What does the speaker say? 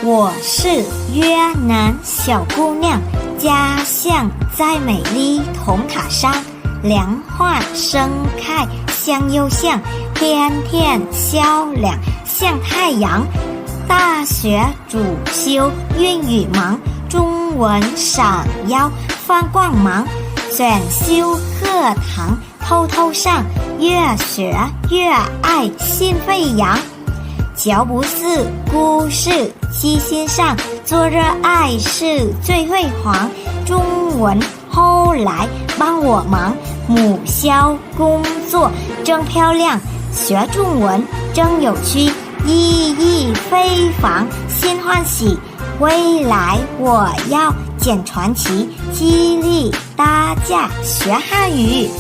我是越南小姑娘，家乡在美丽铜塔上，莲花盛开香又香，天天笑脸像太阳。大学主修英语盲，中文闪耀放光芒，选修课堂偷偷上，越学越爱心飞扬。脚不是故事记心上，做热爱是最辉煌。中文后来帮我忙，母校工作真漂亮，学中文真有趣，意义非凡，心欢喜。未来我要讲传奇，激励大家学汉语。